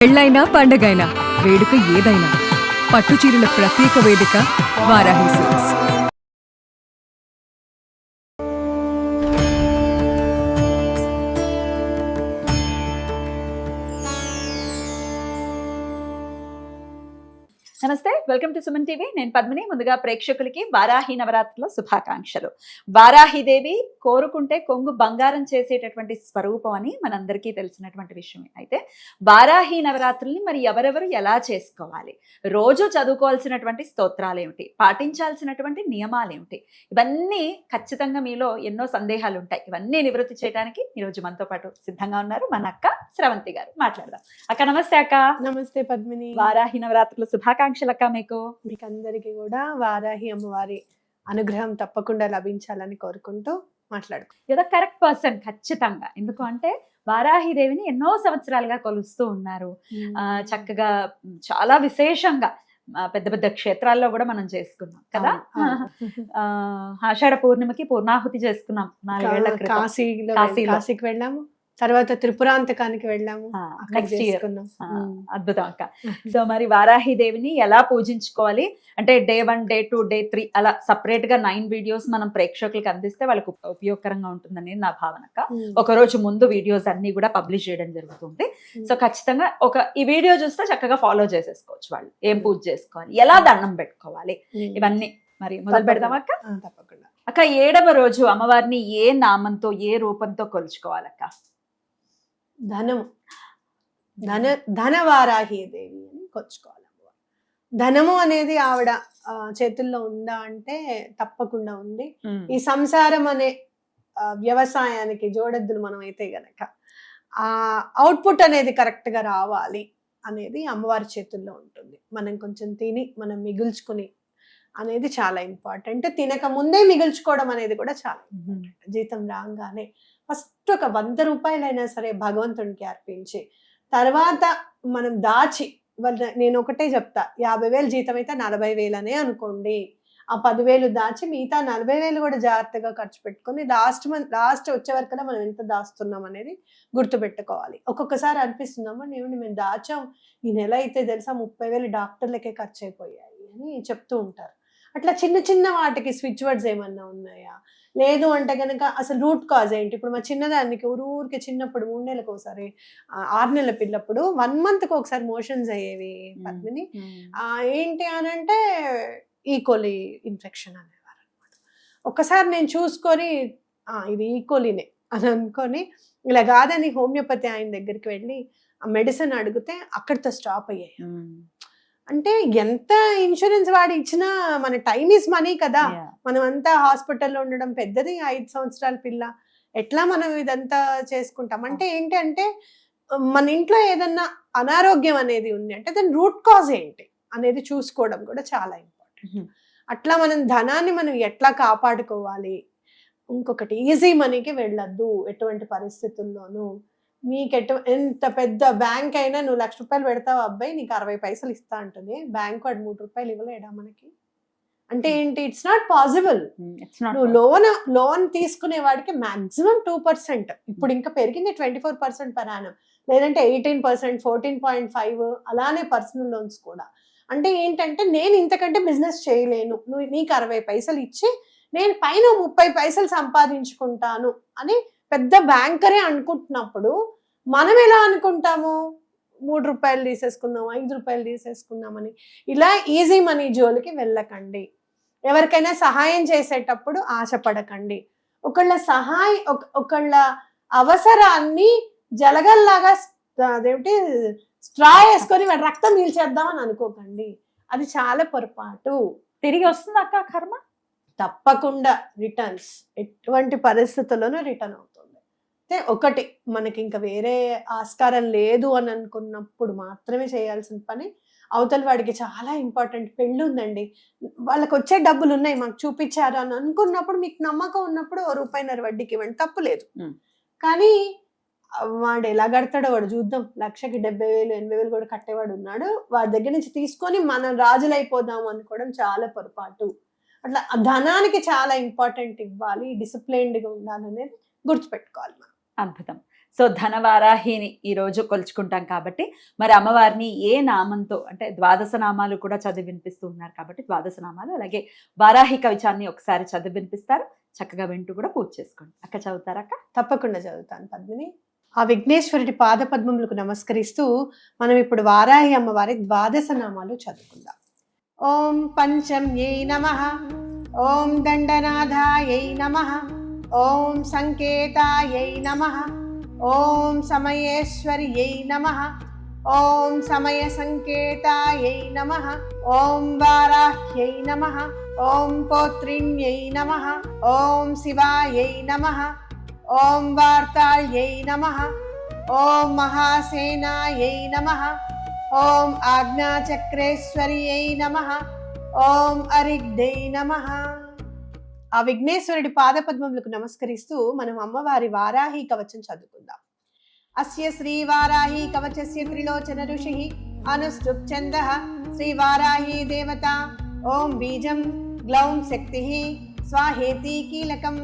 పెళ్ళైనా పండగైనా వేడుక ఏదైనా పట్టుచీరల ప్రత్యేక వేదిక వారాహి సిల్క్స్. నమస్తే, వెల్కమ్ టు సుమన్ టీవీ. నేను పద్మిని. ముందుగా ప్రేక్షకులకి వారాహి నవరాత్రుల శుభాకాంక్షలు. వారాహిదేవి కోరుకుంటే కొంగు బంగారం చేసేటటువంటి స్వరూపం అని మనందరికీ తెలిసినటువంటి విషయమే. అయితే వారాహి నవరాత్రుల్ని మరి ఎవరెవరు ఎలా చేసుకోవాలి, రోజు చదువుకోవాల్సినటువంటి స్తోత్రాలు ఏమిటి, పాటించాల్సినటువంటి నియమాలు ఏమిటి, ఇవన్నీ ఖచ్చితంగా మీలో ఎన్నో సందేహాలు ఉంటాయి. ఇవన్నీ నివృత్తి చేయడానికి ఈరోజు మనతో పాటు సిద్ధంగా ఉన్నారు మన అక్క స్రవంతి గారు. మాట్లాడదాం. అక్క నమస్తే. అక్క నమస్తే పద్మిని. వారాహి నవరాత్రుల శుభాకాంక్షలు అక్క. మీకు అందరికీ కూడా వారాహి అమ్మవారి అనుగ్రహం తప్పకుండా లభించాలని కోరుకుంటూ మాట్లాడుకో. ఏదో కరెక్ట్ పర్సన్ ఖచ్చితంగా. ఎందుకు అంటే వారాహి దేవిని ఎన్నో సంవత్సరాలుగా కొలుస్తూ ఉన్నారు. చక్కగా చాలా విశేషంగా పెద్ద పెద్ద క్షేత్రాల్లో కూడా మనం చేసుకున్నాం కదా. ఆషాఢ పూర్ణిమకి పూర్ణాహుతి చేసుకున్నాం 4 ఏళ్ల క్రితం. కాశీకి వెళ్ళాము, తర్వాత త్రిపురాంతకానికి వెళ్ళాము. Next year. అద్భుతం అక్క. సో మరి వారాహి దేవిని ఎలా పూజించుకోవాలి అంటే డే 1, డే 2, డే 3 అలా సపరేట్ గా 9 వీడియోస్ మనం ప్రేక్షకులకు అందిస్తే వాళ్ళకు ఉపయోగకరంగా ఉంటుందని నా భావన అక్క. ఒక రోజు ముందు వీడియోస్ అన్ని కూడా పబ్లిష్ చేయడం జరుగుతుంది. సో ఖచ్చితంగా ఈ వీడియో చూస్తే చక్కగా ఫాలో చేసేసుకోవచ్చు వాళ్ళు. ఏం పూజ చేసుకోవాలి, ఎలా దండం పెట్టుకోవాలి, ఇవన్నీ మరి మొదలు పెడదాం అక్క. తప్పకుండా అక్క. 7వ రోజు అమ్మవారిని ఏ నామంతో ఏ రూపంతో కొలుచుకోవాలక్క? ధనవారాహి దేవి అని కొలుచుకోవాలి. ధనము అనేది ఆవిడ చేతుల్లో ఉందా అంటే తప్పకుండా ఉంది. ఈ సంసారం అనే వ్యవసాయానికి జోడెద్దులు మనం అయితే గనక ఆ అవుట్పుట్ అనేది కరెక్ట్ గా రావాలి అనేది అమ్మవారి చేతుల్లో ఉంటుంది. మనం కొంచెం తిని మనం మిగుల్చుకుని అనేది చాలా ఇంపార్టెంట్. తినక ముందే మిగుల్చుకోవడం అనేది కూడా చాలా ఇంపార్టెంట్. జీతం రాగానే ఫస్ట్ ఒక 100 రూపాయలైనా సరే భగవంతునికి అర్పించి, తర్వాత మనం దాచి, నేను ఒకటే చెప్తా, 50,000 జీతం అయితే 40,000 అనే అనుకోండి. ఆ 10,000 దాచి మిగతా 40,000 కూడా జాగ్రత్తగా ఖర్చు పెట్టుకొని లాస్ట్ వచ్చే వరకల్లా మనం ఎంత దాస్తున్నాం అనేది గుర్తుపెట్టుకోవాలి. ఒక్కొక్కసారి అనిపిస్తుందమ్మా మేము దాచాం, ఈ నెల అయితే తెలుసా 30,000 డాక్టర్లకే ఖర్చు అయిపోయాయి అని చెప్తూ ఉంటారు. అట్లా చిన్న చిన్న వాటికి స్విచ్ వర్డ్స్ ఏమన్నా ఉన్నాయా, లేదు అంటే కనుక అసలు రూట్ కాజ్ ఏంటి? ఇప్పుడు మా చిన్నదానికి ఊరికి చిన్నప్పుడు 3 నెలలకు ఒకసారి, 6 నెలల పిల్లప్పుడు 1 మంత్కి ఒకసారి మోషన్స్ అయ్యేవి పద్మిని. ఏంటి అని అంటే ఈకోలి ఇన్ఫెక్షన్ అనేవారు అనమాట. ఒక్కసారి నేను చూసుకొని ఇది ఈకోలినే అని అనుకొని, ఇలా కాదని హోమియోపతి ఆయన దగ్గరికి వెళ్ళి ఆ మెడిసిన్ అడిగితే అక్కడితో స్టాప్ అయ్యాయి. అంటే ఎంత ఇన్సూరెన్స్ వాడి ఇచ్చినా మన టైం ఈజ్ మనీ కదా. మనం అంతా హాస్పిటల్లో ఉండడం పెద్దది, 5 సంవత్సరాల పిల్ల, ఎట్లా మనం ఇదంతా చేసుకుంటాం? అంటే ఏంటి అంటే మన ఇంట్లో ఏదన్నా అనారోగ్యం అనేది ఉంది అంటే దాని రూట్ కాజ్ ఏంటి అనేది చూసుకోవడం కూడా చాలా ఇంపార్టెంట్. అట్లా మనం ధనాన్ని మనం ఎట్లా కాపాడుకోవాలి. ఇంకొకటి, ఈజీ మనీకి వెళ్ళొద్దు ఎటువంటి పరిస్థితుల్లోనూ. మీకు ఎంత పెద్ద బ్యాంక్ అయినా నువ్వు 1,00,000 రూపాయలు పెడతావు అబ్బాయి, నీకు 60 పైసలు ఇస్తా అంటుంది. బ్యాంక్ వాడు 3 రూపాయలు ఇవ్వలేడా మనకి? అంటే ఏంటి? It's not possible. నువ్వు లోన్ తీసుకునే వాడికి మాక్సిమం 2%, ఇప్పుడు ఇంకా పెరిగింది 24% per annum, లేదంటే 18%, 14.5, అలానే పర్సనల్ లోన్స్ కూడా. అంటే ఏంటంటే నేను ఇంతకంటే బిజినెస్ చేయలేను, నీకు 60 పైసలు ఇచ్చి నేను పైన 30 పైసలు సంపాదించుకుంటాను అని పెద్ద బ్యాంకరే అనుకుంటున్నప్పుడు మనం ఎలా అనుకుంటాము? 3 రూపాయలు తీసేసుకుందాం, 5 రూపాయలు తీసేసుకుందామని. ఇలా ఈజీ మనీ జోలికి వెళ్ళకండి. ఎవరికైనా సహాయం చేసేటప్పుడు ఆశపడకండి. ఒకళ్ళ అవసరాన్ని జలగల్లాగా అదేమిటి స్ట్రా వేసుకొని వాడి రక్తం పీల్చేద్దామని అనుకోకండి. అది చాలా పొరపాటు. తిరిగి వస్తుంది అక్క కర్మ. తప్పకుండా రిటర్న్స్ ఎటువంటి పరిస్థితుల్లోనూ రిటర్న్ అవుతుంది. అయితే ఒకటి, మనకి ఇంకా వేరే ఆస్కారం లేదు అని అనుకున్నప్పుడు మాత్రమే చేయాల్సిన పని, అవతల వాడికి చాలా ఇంపార్టెంట్, పెళ్ళి ఉందండి, వాళ్ళకి వచ్చే డబ్బులు ఉన్నాయి మాకు చూపించారు అని అనుకున్నప్పుడు, మీకు నమ్మకం ఉన్నప్పుడు ₹1.5 వడ్డీకి ఇవ్వండి, తప్పు లేదు. కానీ వాడు ఎలా కడతాడో వాడు చూద్దాం. 1,00,000కి 70,000, 80,000 కూడా కట్టేవాడు ఉన్నాడు. వాడి దగ్గర నుంచి తీసుకొని మనం రాజులైపోదాం అనుకోవడం చాలా పొరపాటు. అట్లా ధనానికి చాలా ఇంపార్టెంట్ ఇవ్వాలి, డిసిప్లైన్డ్గా ఉండాలనేది గుర్తుపెట్టుకోవాలి మనం. అద్భుతం. సో ధనవారాహిని ఈ రోజు కొలుచుకుంటాం కాబట్టి మరి అమ్మవారిని ఏ నామంతో అంటే ద్వాదశ నామాలు కూడా చదివి వినిపిస్తూ ఉన్నారు కాబట్టి ద్వాదశ నామాలు అలాగే వారాహి కవచాన్ని ఒకసారి చదివి వినిపిస్తారు, చక్కగా వింటూ కూడా పూజ చేసుకోండి. అక్క చదువుతారా అక్క? తప్పకుండా చదువుతాను పద్మిని. ఆ విఘ్నేశ్వరుడి పాద పద్మములకు నమస్కరిస్తూ మనం ఇప్పుడు వారాహి అమ్మవారి ద్వాదశ నామాలు చదువుకుందాం. ఓం పంచమ్యై నమః, ఓం దండనాథాయై నమః, ఓం సంకేతాయై నమః, ఓం సమయేశ్వర్యై నమః, ఓం సమయ సంకేతాయై నమః, ఓం వారాహ్యై నమః, ఓం పోత్రిణ్యై నమః, ఓం శివాయై నమః, ఓం వార్తాళ్యై నమః, ఓం మహాసేనాయై నమః, ఓం ఆజ్ఞాచక్రేశ్వర్యై నమః, ఓం అరిగ్ధై నమః. ఆ విఘ్నేశ్వరుడి పాదపద్మములకు నమస్కరిస్తూ మనం అమ్మవారి వారాహి కవచం చదువుకుందాం. అస్య శ్రీ వారాహి కవచస్య త్రిలోచన ఋషి అనుష్ఠుప్ ఛందః శ్రీ వారాహి దేవత. ఓం బీజం గ్లౌం శక్తి స్వాహేతి కీలకం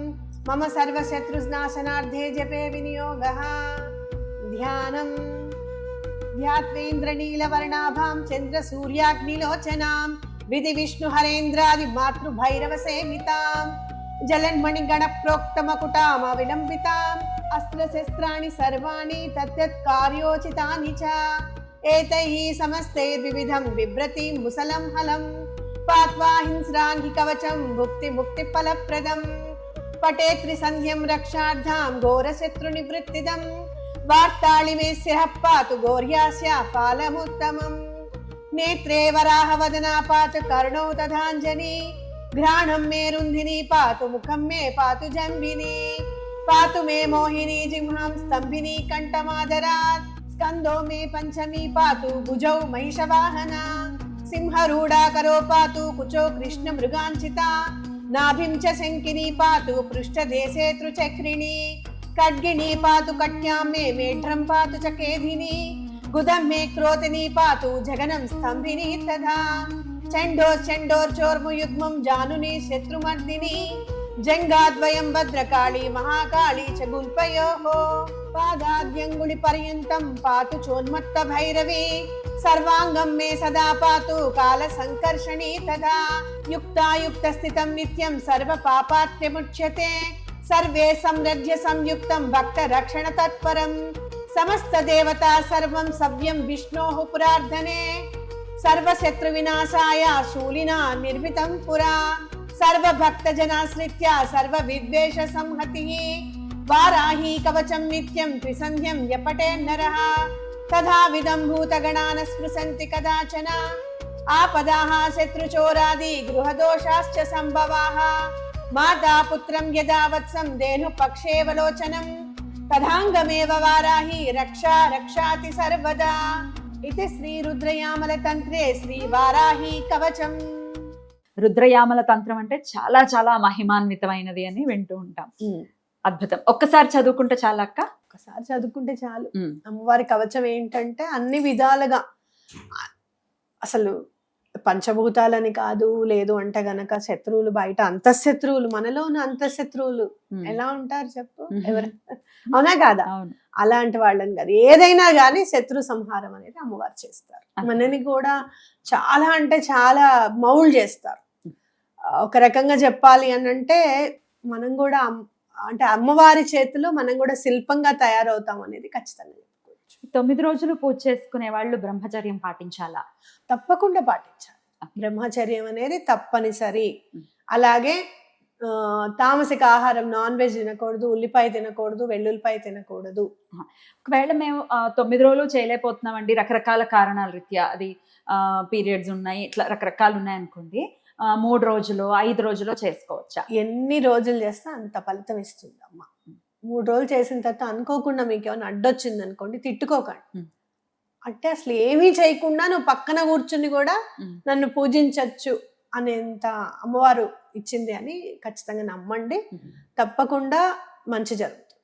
మమ సర్వశత్రునాశనార్థే జపే వినియోగః. ధ్యానం ధ్యాత్వేంద్రనీలవర్ణాభాం చంద్ర సూర్యాగ్నిలోచనాం విధి విష్ణు హరేంద్రాది మాతృభైరవ సేవితాం జలన్మణి గణ ప్రోక్తమకుటామ విలంబితాం అస్త్రశస్త్రాణి సర్వాణి తత్తత్ కార్యోచితాని చ ఏతైః సమస్తైర్వివిధం బిభ్రతిం ముసలం హలం పాత్వా హింస్రాంగి కవచం భుక్తి ముక్తి ఫలప్రదం పటే త్రిసంధ్యం రక్షార్థాం ఘోరశత్రు నివృత్తిదం వార్తాళిమే శిరః పాతు గౌర్యాస్య ఫాలముత్తమం నేత్రే వరాహ వదనా పాతు కర్ణౌ తథాంజని घ्राणं मे रुन्धिनी पातु मुखं मे पातु जम्बिनी पातु मे मोहिनी जिह्वां स्तम्भिनी कण्ठमादरात् स्कन्दो मे पञ्चमी पातु भुजौ महिषवाहना सिंहरूढा करो पातु कुचो कृष्णमृगाञ्चिता नाभिं च शङ्किनी पातु पृष्ठदेशे त्रिचक्रिणी खड्गिनी पातु कट्यां मे मेढ्रं पातु च केधिनी गुदं मे क्रोतिनी पातु जगनं स्तम्भिनी तथा चण्डोर्चोर्मुयुग्मं जानुनी शत्रुमर्दिनी जङ्गाद्वयं भद्रकाली महाकाली च गुल्पयोः पादाद्यङ्गुलिपर्यन्तं पातु चोन्मत्तभैरवी सर्वाङ्गं मे सदा पातु कालसङ्कर्षणी तथा युक्तायुक्तस्थितं नित्यं सर्वपापात्यमुच्यते सर्वे समृद्ध्य संयुक्तं भक्तरक्षणतत्परं समस्तदेवता सर्वं सव्यं विष्णोः पुरार्धने सर्वशत्रुविनाशाय शूलिना निर्मितं पुरा सर्वभक्तजनाश्रित्य सर्वविद्वेषसंहतिः वाराही कवचं नित्यं त्रिसन्ध्यं यपटे नरः तथाविधं भूतगणान् स्पृशन्ति कदाचन आपदाः शत्रुचोरादि गृहदोषाश्च सम्भवाः माता पुत्रं यदा वत्सं धेनुपक्षेवलोचनं तथाङ्गमेव वाराही रक्षा रक्षाति सर्वदा. ఇది శ్రీ రుద్రయామల తంత్రే శ్రీ వారాహి కవచం. రుద్రయామల తంత్రం అంటే చాలా చాలా మహిమాన్వితమైనది అని వింటూ ఉంటాం. అద్భుతం. ఒక్కసారి చదువుకుంటే చాలు అక్క? ఒక్కసారి చదువుకుంటే చాలు. అమ్మవారి కవచం ఏంటంటే అన్ని విధాలుగా అసలు పంచభూతాలని కాదు, లేదు అంటే గనక శత్రువులు బయట అంతఃశత్రువులు, మనలో ఉన్న అంతఃశత్రువులు ఎలా ఉంటారు చెప్పు, ఎవరు అవునా కాదా? అలాంటి వాళ్ళని కాదు, ఏదైనా కానీ శత్రు సంహారం అనేది అమ్మవారు చేస్తారు. మనని కూడా చాలా అంటే చాలా మౌల్డ్ చేస్తారు. ఒక రకంగా చెప్పాలి అని అంటే మనం కూడా అంటే అమ్మవారి చేతిలో మనం కూడా శిల్పంగా తయారవుతాం అనేది ఖచ్చితంగా చెప్పుకోవచ్చు. 9 రోజులు పూజ చేసుకునే వాళ్ళు బ్రహ్మచర్యం పాటించాలా? తప్పకుండా పాటించాలి. బ్రహ్మచర్యం అనేది తప్పనిసరి. అలాగే తామసిక ఆహారం, నాన్ వెజ్ తినకూడదు, ఉల్లిపాయ తినకూడదు, వెల్లుల్లిపాయ తినకూడదు. ఒకవేళ మేము 9 రోజులు చేయలేకపోతున్నామండి, రకరకాల కారణాల రీత్యా, అది పీరియడ్స్ ఉన్నాయి, ఇట్లా రకరకాలు ఉన్నాయి అనుకోండి, 3 రోజులు 5 రోజులు చేసుకోవచ్చా? ఎన్ని రోజులు చేస్తే అంత ఫలితం ఇస్తుంది అమ్మ. 3 రోజులు చేసిన తర్వాత అనుకోకుండా మీకు ఏమైనా అడ్డొచ్చింది అనుకోండి, తిట్టుకోకండి. అంటే అసలు ఏమీ చేయకుండా నువ్వు పక్కన కూర్చుని కూడా నన్ను పూజించవచ్చు అనేంత అమ్మవారు ఇచ్చింది అని ఖచ్చితంగా నమ్మండి. తప్పకుండా మంచి జరుగుతుంది.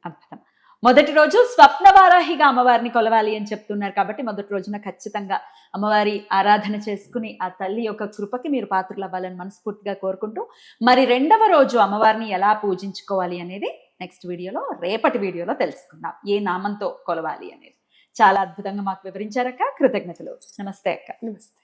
అద్భుతం. మొదటి రోజు స్వప్న వారాహిగా అమ్మవారిని కొలవాలి అని చెప్తున్నారు కాబట్టి మొదటి రోజున ఖచ్చితంగా అమ్మవారి ఆరాధన చేసుకుని ఆ తల్లి యొక్క కృపకి మీరు పాత్రలు అవ్వాలని మనస్ఫూర్తిగా కోరుకుంటూ, మరి రెండవ రోజు అమ్మవారిని ఎలా పూజించుకోవాలి అనేది నెక్స్ట్ వీడియోలో రేపటి వీడియోలో తెలుసుకుందాం ఏ నామంతో కొలవాలి అనేది. చాలా అద్భుతంగా మాకు వివరించారక్క, కృతజ్ఞతలు. నమస్తే అక్క. నమస్తే.